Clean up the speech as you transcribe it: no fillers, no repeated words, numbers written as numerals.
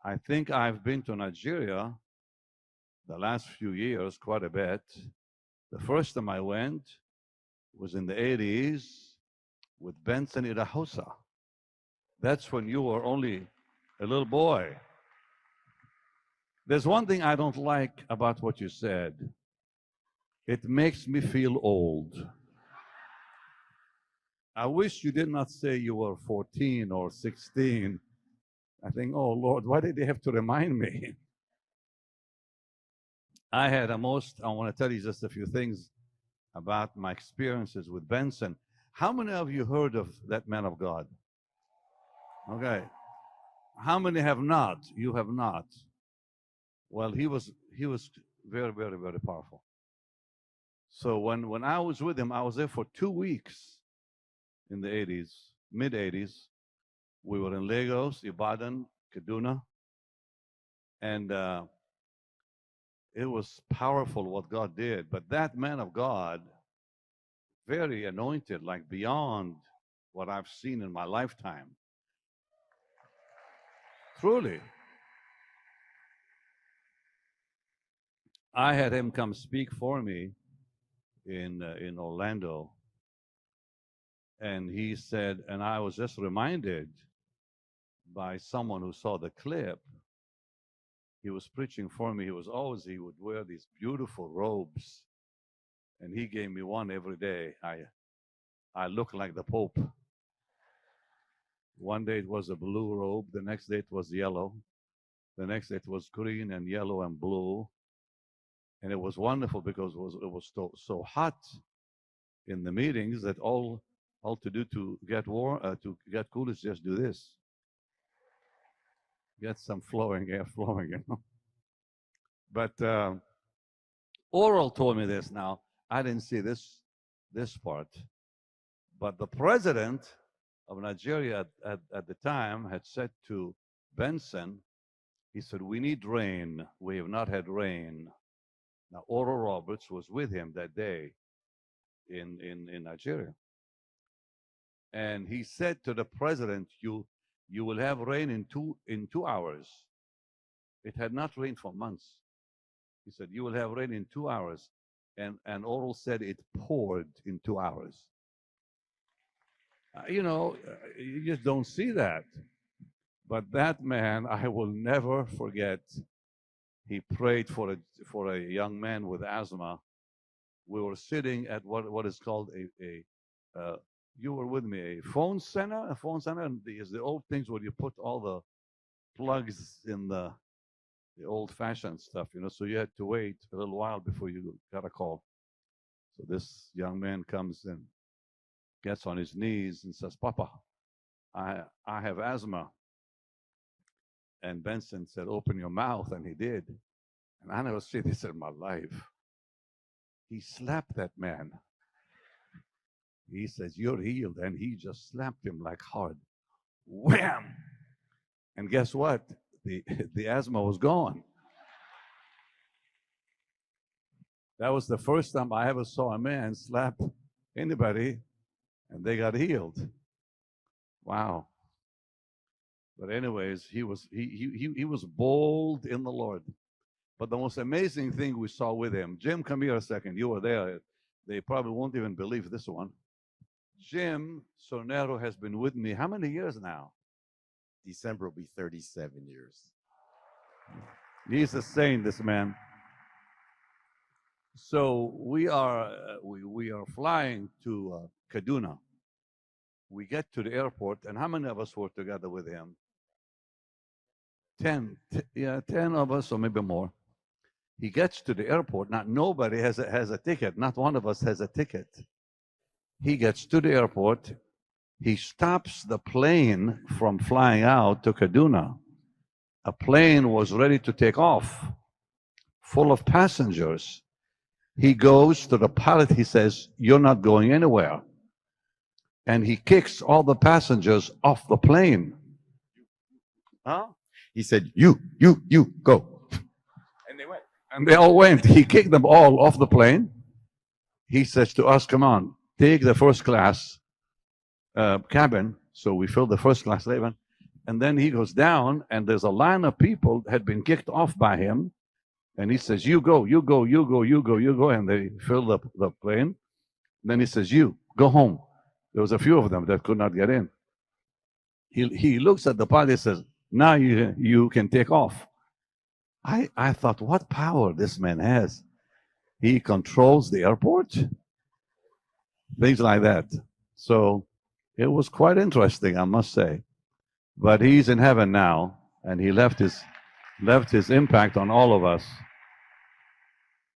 I think I've been to Nigeria the last few years quite a bit. The first time I went was in the 80s with Benson, Idahosa. That's when you were only a little boy. There's one thing I don't like about what you said. It makes me feel old. I wish you did not say you were 14 or 16. I think, oh Lord, why did they have to remind me? I want to tell you just a few things about my experiences with Benson. How many of you heard of that man of God? Okay. How many have not? You have not. Well, he was very, very, very powerful. So when I was with him, I was there for 2 weeks in the 80s, mid-80s. We were in Lagos, Ibadan, Kaduna, and it was powerful what God did. But that man of God, very anointed, like beyond what I've seen in my lifetime. Truly. I had him come speak for me in Orlando, and he said, and I was just reminded by someone who saw the clip. He was preaching for me. He would wear these beautiful robes, and he gave me one every day. I looked like the Pope. One day it was a blue robe, the next day it was yellow, the next day it was green and yellow and blue. And it was wonderful because it was so hot in the meetings that all to do to get cool is just do this. Get some air flowing, you know. But Oral told me this now. I didn't see this part. But the president of Nigeria at the time had said to Benson, he said, we need rain. We have not had rain. Now, Oral Roberts was with him that day in Nigeria. And he said to the president, you will have rain in 2 hours. It had not rained for months. He said, you will have rain in 2 hours. And Oral said it poured in 2 hours. You just don't see that. But that man, I will never forget. He prayed for a young man with asthma. We were sitting at what is called you were with me, a phone center. A phone center is the old things where you put all the plugs in the old-fashioned stuff, so you had to wait a little while before you got a call. So this young man comes in, gets on his knees and says, Papa, I have asthma. And Benson said, open your mouth, and he did. And I never seen this in my life. He slapped that man. He says, you're healed. And he just slapped him like hard. Wham! And guess what? The asthma was gone. That was the first time I ever saw a man slap anybody and they got healed. Wow. But anyways, he was bold in the Lord. But the most amazing thing we saw with him, Jim, come here a second. You were there. They probably won't even believe this one. Jim Sornero has been with me how many years now? December will be 37 years. He's a saint, this man. So we are flying to Kaduna. We get to the airport, and how many of us were together with him? 10 of us, or maybe more. He gets to the airport. Now, nobody has a ticket. Not one of us has a ticket. He gets to the airport. He stops the plane from flying out to Kaduna. A plane was ready to take off, full of passengers. He goes to the pilot. He says, you're not going anywhere. And he kicks all the passengers off the plane. Huh? He said, you, go. And they went. And they all went. He kicked them all off the plane. He says to us, come on, take the first class cabin. So we filled the first class cabin. And then he goes down, and there's a line of people that had been kicked off by him. And he says, you go, you go, you go, you go, you go. And they fill the plane. Then he says, you go home. There was a few of them that could not get in. He looks at the pilot and says, now you can take off. I thought, what power this man has. He controls the airport. Things like that. So it was quite interesting, I must say. But he's in heaven now, and he left his impact on all of us.